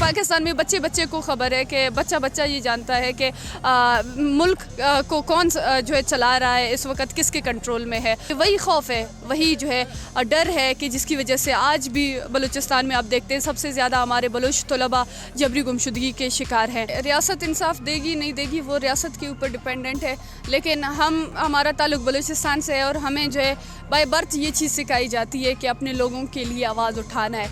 پاکستان میں بچے بچے کو خبر ہے کہ بچہ بچہ یہ جانتا ہے کہ ملک کو کون جو ہے چلا رہا ہے اس وقت کس کے کنٹرول میں ہے. وہی خوف ہے, وہی جو ہے ڈر ہے کہ جس کی وجہ سے آج بھی بلوچستان میں آپ دیکھتے ہیں سب سے زیادہ ہمارے بلوچ طلباء جبری گمشدگی کے شکار ہیں. ریاست انصاف دے گی نہیں دے گی وہ ریاست کے اوپر ڈپینڈنٹ ہے, لیکن ہمارا تعلق بلوچستان سے ہے اور ہمیں جو ہے بائی برتھ یہ چیز سکھائی جاتی ہے کہ اپنے لوگوں کے لیے آواز اٹھانا ہے.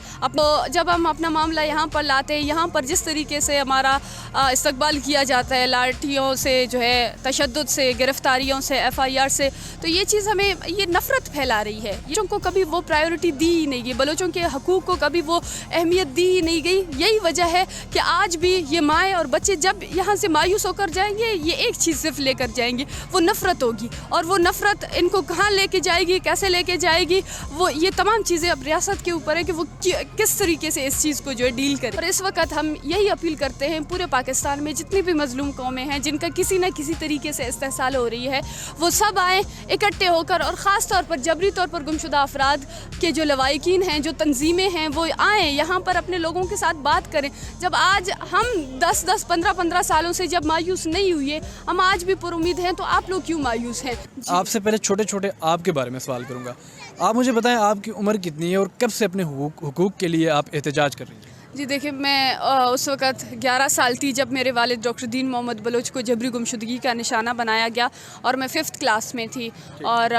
جب ہم اپنا معاملہ یہاں پر لاتے ہیں, یہاں پر جس طریقے سے ہمارا استقبال کیا جاتا ہے لاٹھیوں سے, جو ہے تشدد سے, گرفتاریوں سے, FIR سے, تو یہ چیز ہمیں یہ نفرت پھیلا رہی ہے. بلوچوں کو کبھی وہ پرائیورٹی دی ہی نہیں گئی, بلوچوں کے حقوق کو کبھی وہ اہمیت دی ہی نہیں گئی. یہی وجہ ہے کہ آج بھی یہ مائیں اور بچے جب یہاں سے مایوس ہو کر جائیں گے یہ ایک چیز صرف لے کر جائیں گے, وہ نفرت ہوگی. اور وہ نفرت ان کو کہاں لے کے جائے گی, کیسے لے کے جائے گی, وہ یہ تمام چیزیں اب ریاست کے اوپر ہے کہ وہ کس طریقے سے اس چیز کو جو ہے ڈیل کرے. اور اس وقت ہم یہی اپیل کرتے ہیں پورے پاکستان میں جتنی بھی مظلوم قومیں ہیں جن کا کسی نہ کسی طریقے سے استحصال ہو رہی ہے, وہ سب آئیں اکٹھے ہو کر, اور خاص طور پر جبری طور پر گمشدہ افراد کے جو لواحقین ہیں, جو تنظیمیں ہیں, وہ آئیں یہاں پر اپنے لوگوں کے ساتھ بات کریں. جب آج ہم 10 15 سالوں سے جب مایوس نہیں ہوئے, ہم آج بھی پر امید ہیں, تو آپ لوگ کیوں مایوس ہیں؟ آپ سے پہلے چھوٹے آپ کے بارے میں سوال کروں گا. آپ مجھے بتائیں آپ کی عمر کتنی ہے اور کب سے اپنے حقوق کے لیے آپ احتجاج کر رہی ہیں؟ جی دیکھیں, میں اس وقت 11 سال تھی جب میرے والد ڈاکٹر دین محمد بلوچ کو جبری گمشدگی کا نشانہ بنایا گیا, اور میں 5th کلاس میں تھی. اور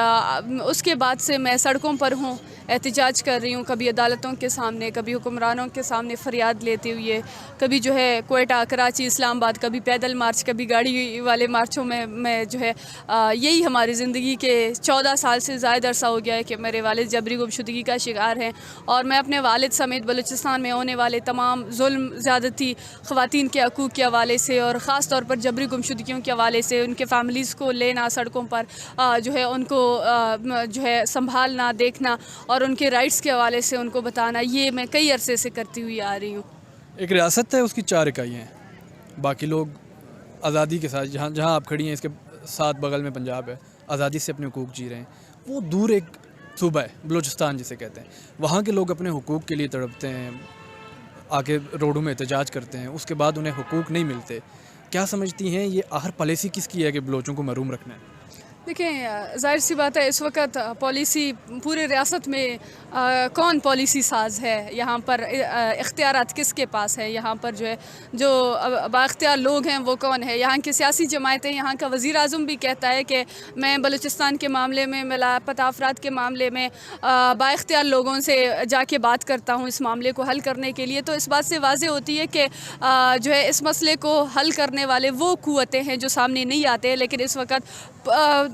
اس کے بعد سے میں سڑکوں پر ہوں, احتجاج کر رہی ہوں, کبھی عدالتوں کے سامنے, کبھی حکمرانوں کے سامنے فریاد لیتے ہوئے, کبھی جو ہے کوئٹہ, کراچی, اسلام آباد, کبھی پیدل مارچ, کبھی گاڑی والے مارچوں میں جو ہے یہی ہماری زندگی کے 14 سال سے زائد عرصہ ہو گیا ہے کہ میرے والد جبری گمشدگی کا شکار ہیں. اور میں اپنے والد سمیت بلوچستان میں ہونے والے تمام ظلم, زیادتی, خواتین کے حقوق کے حوالے سے, اور خاص طور پر جبری گمشدگیوں کے حوالے سے ان کے فیملیز کو لینا سڑکوں پر, جو ہے ان کو جو ہے سنبھالنا, دیکھنا, اور ان کے رائٹس کے حوالے سے ان کو بتانا, یہ میں کئی عرصے سے کرتی ہوئی آ رہی ہوں. ایک ریاست ہے, اس کی 4 اکائیاں ہیں, باقی لوگ آزادی کے ساتھ, جہاں آپ کھڑی ہیں اس کے ساتھ بغل میں پنجاب ہے, آزادی سے اپنے حقوق جی رہے ہیں. وہ دور ایک صوبہ ہے بلوچستان جسے کہتے ہیں, وہاں کے لوگ اپنے حقوق کے لیے تڑپتے ہیں, آ کے روڈوں میں احتجاج کرتے ہیں, اس کے بعد انہیں حقوق نہیں ملتے. کیا سمجھتی ہیں یہ آخر پالیسی کس کی ہے کہ بلوچوں کو محروم رکھنا ہے؟ دیکھیں, ظاہر سی بات ہے اس وقت پالیسی پورے ریاست میں کون پالیسی ساز ہے, یہاں پر اختیارات کس کے پاس ہے, یہاں پر جو ہے جو بااختیار لوگ ہیں وہ کون ہے. یہاں کی سیاسی جماعتیں, یہاں کا وزیر اعظم بھی کہتا ہے کہ میں بلوچستان کے معاملے میں, میں لاپتہ افراد کے معاملے میں بااختیار لوگوں سے جا کے بات کرتا ہوں اس معاملے کو حل کرنے کے لیے. تو اس بات سے واضح ہوتی ہے کہ جو ہے اس مسئلے کو حل کرنے والے وہ قوتیں ہیں جو سامنے نہیں آتے, لیکن اس وقت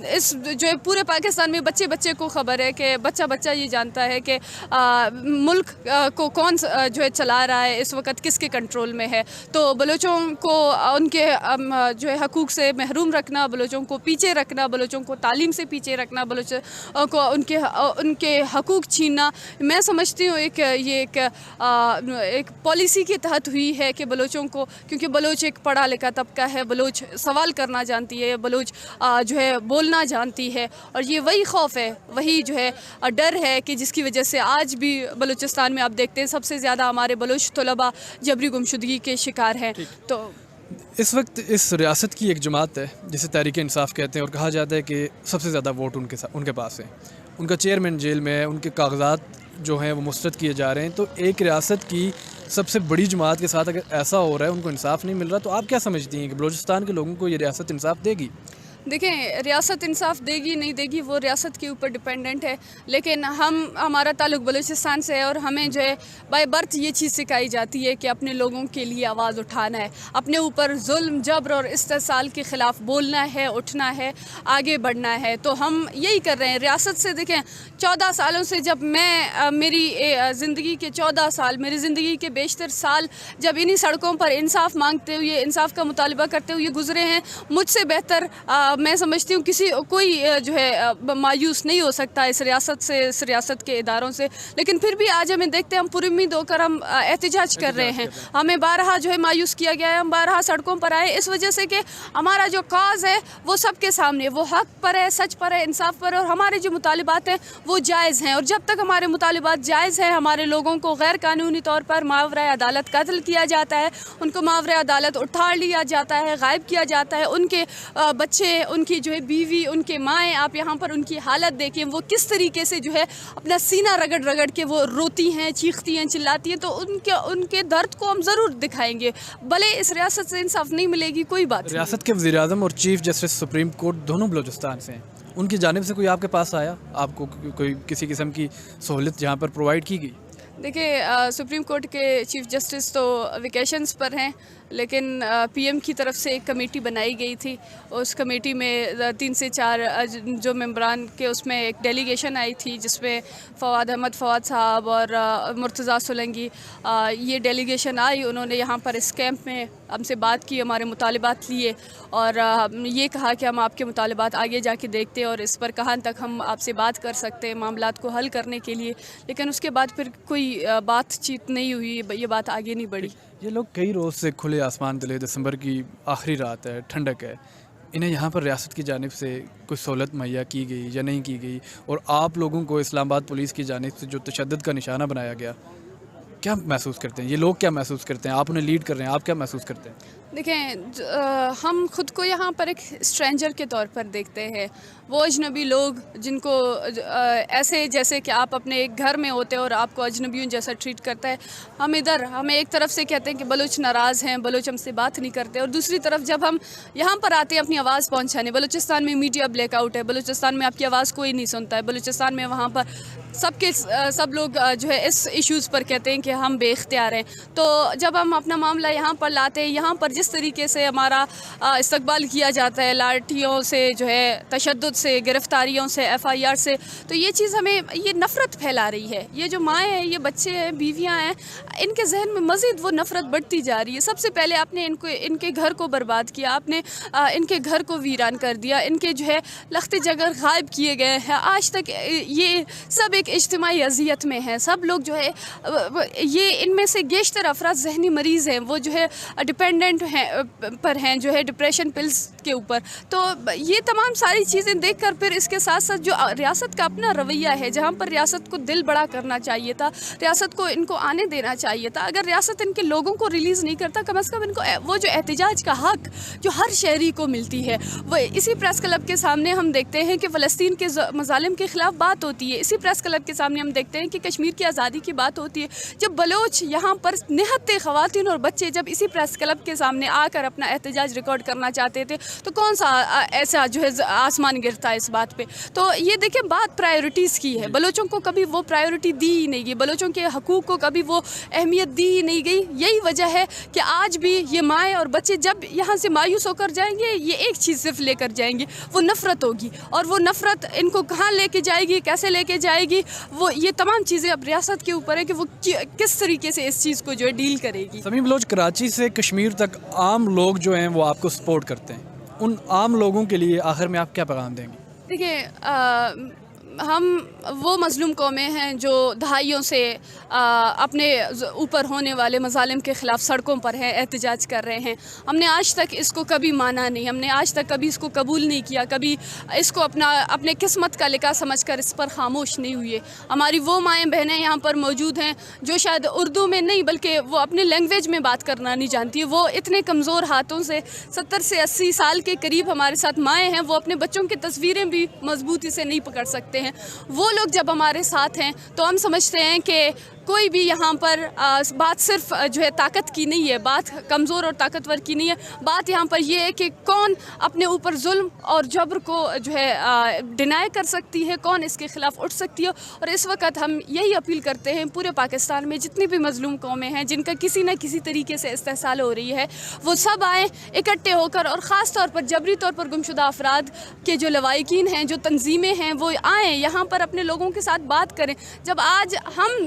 اس جو ہے پورے پاکستان میں بچے بچے کو خبر ہے کہ بچہ بچہ یہ جانتا ہے کہ ملک کو کون جو ہے چلا رہا ہے اس وقت کس کے کنٹرول میں ہے. تو بلوچوں کو ان کے جو ہے حقوق سے محروم رکھنا, بلوچوں کو پیچھے رکھنا, بلوچوں کو تعلیم سے پیچھے رکھنا, بلوچوں کو ان کے حقوق چھیننا, میں سمجھتی ہوں یہ ایک پالیسی کے تحت ہوئی ہے کہ بلوچوں کو, کیونکہ بلوچ ایک پڑھا لکھا طبقہ ہے, بلوچ سوال کرنا جانتی ہے, بلوچ جو ہے بولنا جانتی ہے, اور یہ وہی خوف ہے, وہی جو ہے ڈر ہے کہ جس کی وجہ سے آج بھی بلوچستان میں آپ دیکھتے ہیں سب سے زیادہ ہمارے بلوچ طلباء جبری گمشدگی کے شکار ہیں. تو اس وقت اس ریاست کی ایک جماعت ہے جسے تحریک انصاف کہتے ہیں, اور کہا جاتا ہے کہ سب سے زیادہ ووٹ ان کے پاس ہیں, ان کا چیئرمین جیل میں ہے, ان کے کاغذات جو ہیں وہ مسترد کیے جا رہے ہیں. تو ایک ریاست کی سب سے بڑی جماعت کے ساتھ اگر ایسا ہو رہا ہے, ان کو انصاف نہیں مل رہا, تو آپ کیا سمجھتی ہیں کہ بلوچستان کے لوگوں کو یہ ریاست انصاف دے گی؟ دیکھیں, ریاست انصاف دے گی نہیں دے گی وہ ریاست کے اوپر ڈپینڈنٹ ہے, لیکن ہمارا تعلق بلوچستان سے ہے, اور ہمیں جو ہے بائی برتھ یہ چیز سکھائی جاتی ہے کہ اپنے لوگوں کے لیے آواز اٹھانا ہے, اپنے اوپر ظلم, جبر اور استحصال کے خلاف بولنا ہے, اٹھنا ہے, آگے بڑھنا ہے. تو ہم یہی کر رہے ہیں ریاست سے. دیکھیں, 14 سالوں سے جب میں میری زندگی کے 14 سال, میری زندگی کے بیشتر سال جب انہی سڑکوں پر انصاف مانگتے ہوئے, انصاف کا مطالبہ کرتے ہوئے گزرے ہیں, مجھ سے بہتر میں سمجھتی ہوں کوئی جو ہے مایوس نہیں ہو سکتا اس ریاست سے، اس ریاست کے اداروں سے، لیکن پھر بھی آج ہمیں دیکھتے ہیں ہم پر امید ہو کر ہم احتجاج کر رہے ہیں. ہمیں بارہا جو ہے مایوس کیا گیا ہے، ہم بارہا سڑکوں پر آئے اس وجہ سے کہ ہمارا جو کاز ہے وہ سب کے سامنے، وہ حق پر ہے، سچ پر ہے، انصاف پر ہے، اور ہمارے جو مطالبات ہیں وہ جائز ہیں. اور جب تک ہمارے مطالبات جائز ہیں، ہمارے لوگوں کو غیر قانونی طور پر ماورائے عدالت قتل کیا جاتا ہے، ان کو ماورائے عدالت اٹھا لیا جاتا ہے، غائب کیا جاتا ہے، ان کے بچے، ان کی جو ہے بیوی، ان کے مائیں، آپ یہاں پر ان کی حالت دیکھیں وہ کس طریقے سے جو ہے اپنا سینہ رگڑ رگڑ کے وہ روتی ہیں، چیختی ہیں، چلاتی ہیں. تو ان کے درد کو ہم ضرور دکھائیں گے، بھلے اس ریاست سے انصاف نہیں ملے گی، کوئی بات نہیں. ریاست کے وزیر اعظم اور چیف جسٹس سپریم کورٹ دونوں بلوچستان سے ہیں، ان کی جانب سے کوئی آپ کے پاس آیا، آپ کو کوئی کسی قسم کی سہولت جہاں پر پرووائڈ کی گئی؟ دیکھیں، سپریم کورٹ کے چیف جسٹس تو ویکیشنز پر ہیں، لیکن پی ایم کی طرف سے ایک کمیٹی بنائی گئی تھی. اس کمیٹی میں 3 سے 4 جو ممبران کے اس میں ایک ڈیلیگیشن آئی تھی، جس میں فواد احمد فواد صاحب اور مرتضیٰ سولنگی، یہ ڈیلیگیشن آئی. انہوں نے یہاں پر اس کیمپ میں ہم سے بات کی، ہمارے مطالبات لیے، اور یہ کہا کہ ہم آپ کے مطالبات آگے جا کے دیکھتے ہیں اور اس پر کہاں تک ہم آپ سے بات کر سکتے ہیں معاملات کو حل کرنے کے لیے. لیکن اس کے بعد پھر کوئی بات چیت نہیں ہوئی، یہ بات آگے نہیں بڑھی. یہ لوگ کئی روز سے کھلے آسمان تلے، دسمبر کی آخری رات ہے، ٹھنڈک ہے، انہیں یہاں پر ریاست کی جانب سے کوئی سہولت مہیا کی گئی یا نہیں کی گئی، اور آپ لوگوں کو اسلام آباد پولیس کی جانب سے جو تشدد کا نشانہ بنایا گیا، کیا محسوس کرتے ہیں یہ لوگ؟ کیا محسوس کرتے ہیں؟ آپ انہیں لیڈ کر رہے ہیں، آپ کیا محسوس کرتے ہیں؟ دیکھیں، ہم خود کو یہاں پر ایک اسٹرینجر کے طور پر دیکھتے ہیں. وہ اجنبی لوگ جن کو ایسے جیسے کہ آپ اپنے ایک گھر میں ہوتے اور آپ کو اجنبیوں جیسا ٹریٹ کرتا ہے، ہمیں ایک طرف سے کہتے ہیں کہ بلوچ ناراض ہیں، بلوچ ہم سے بات نہیں کرتے، اور دوسری طرف جب ہم یہاں پر آتے ہیں اپنی آواز پہنچانے، بلوچستان میں میڈیا بلیک آؤٹ ہے، بلوچستان میں آپ کی آواز کوئی نہیں سنتا ہے، بلوچستان میں وہاں پر سب لوگ جو ہے اس ایشوز پر کہتے ہیں کہ ہم بے اختیار ہیں. تو جب ہم اپنا معاملہ یہاں پر لاتے ہیں، یہاں پر جس طریقے سے ہمارا استقبال کیا جاتا ہے، لاٹھیوں سے جو ہے، تشدد سے، گرفتاریوں سے، FIR سے، تو یہ چیز ہمیں یہ نفرت پھیلا رہی ہے. یہ جو مائیں ہیں، یہ بچے ہیں، بیویاں ہیں، ان کے ذہن میں مزید وہ نفرت بڑھتی جا رہی ہے. سب سے پہلے آپ نے ان کے گھر کو برباد کیا، آپ نے ان کے گھر کو ویران کر دیا، ان کے جو ہے لخت جگر غائب کیے گئے ہیں. آج تک یہ سب ایک اجتماعی اذیت میں ہیں. سب لوگ جو ہے یہ ان میں سے بیشتر افراد ذہنی مریض ہیں، وہ جو ہے ڈپینڈنٹ ہیں جو ہے ڈپریشن پلز کے اوپر. تو یہ تمام ساری چیزیں دیکھ کر پھر اس کے ساتھ ساتھ جو ریاست کا اپنا رویہ ہے، جہاں پر ریاست کو دل بڑا کرنا چاہیے تھا، ریاست کو ان کو آنے دینا چاہیے تھا. اگر ریاست ان کے لوگوں کو ریلیز نہیں کرتا، کم از کم ان کو وہ جو احتجاج کا حق جو ہر شہری کو ملتی ہے، وہ اسی پریس کلب کے سامنے ہم دیکھتے ہیں کہ فلسطین کے مظالم کے خلاف بات ہوتی ہے، اسی پریس کلب کے سامنے ہم دیکھتے ہیں کہ کشمیر کی آزادی کی بات ہوتی ہے. جب بلوچ یہاں پر نہتے خواتین اور بچے جب اسی پریس کلب کے سامنے آ کر اپنا احتجاج ریکارڈ کرنا چاہتے تھے، تو کون سا ایسا جو ہے آسمان گرتا ہے اس بات پہ. تو یہ دیکھیں، بات پرائیورٹیز کی ہے. بلوچوں کو کبھی وہ پرائیورٹی دی ہی نہیں گئی، بلوچوں کے حقوق کو کبھی وہ اہمیت دی ہی نہیں گئی. یہی وجہ ہے کہ آج بھی یہ مائیں اور بچے جب یہاں سے مایوس ہو کر جائیں گے، یہ ایک چیز صرف لے کر جائیں گے، وہ نفرت ہوگی. اور وہ نفرت ان کو کہاں لے کے جائے گی، کیسے لے کے جائے گی، وہ یہ تمام چیزیں اب ریاست کے اوپر ہے کہ وہ کس طریقے سے اس چیز کو جو ہے ڈیل کرے گی. سمیع بلوچ، کراچی سے کشمیر تک عام لوگ جو ہیں وہ آپ کو سپورٹ کرتے ہیں، ان عام لوگوں کے لیے آخر میں آپ کیا پیغام دیں گے؟ دیکھیں، ہم وہ مظلوم قومیں ہیں جو دہائیوں سے اپنے اوپر ہونے والے مظالم کے خلاف سڑکوں پر ہیں، احتجاج کر رہے ہیں. ہم نے آج تک اس کو کبھی مانا نہیں، ہم نے آج تک کبھی اس کو قبول نہیں کیا، کبھی اس کو اپنے قسمت کا لکھا سمجھ کر اس پر خاموش نہیں ہوئے. ہماری وہ مائیں بہنیں یہاں پر موجود ہیں جو شاید اردو میں نہیں بلکہ وہ اپنے لینگویج میں بات کرنا نہیں جانتی. وہ اتنے کمزور ہاتھوں سے 70 سے 80 سال کے قریب ہمارے ساتھ مائیں ہیں، وہ اپنے بچوں کی تصویریں بھی مضبوطی سے نہیں پکڑ سکتے ہیں. وہ لوگ جب ہمارے ساتھ ہیں تو ہم سمجھتے ہیں کہ کوئی بھی یہاں پر بات صرف جو ہے طاقت کی نہیں ہے، بات کمزور اور طاقتور کی نہیں ہے. بات یہاں پر یہ ہے کہ کون اپنے اوپر ظلم اور جبر کو جو ہے ڈینائی کر سکتی ہے، کون اس کے خلاف اٹھ سکتی ہے. اور اس وقت ہم یہی اپیل کرتے ہیں پورے پاکستان میں جتنی بھی مظلوم قومیں ہیں جن کا کسی نہ کسی طریقے سے استحصال ہو رہی ہے، وہ سب آئیں اکٹھے ہو کر، اور خاص طور پر جبری طور پر گمشدہ افراد کے جو لواحقین ہیں، جو تنظیمیں ہیں، وہ آئیں یہاں پر اپنے لوگوں کے ساتھ بات کریں. جب آج ہم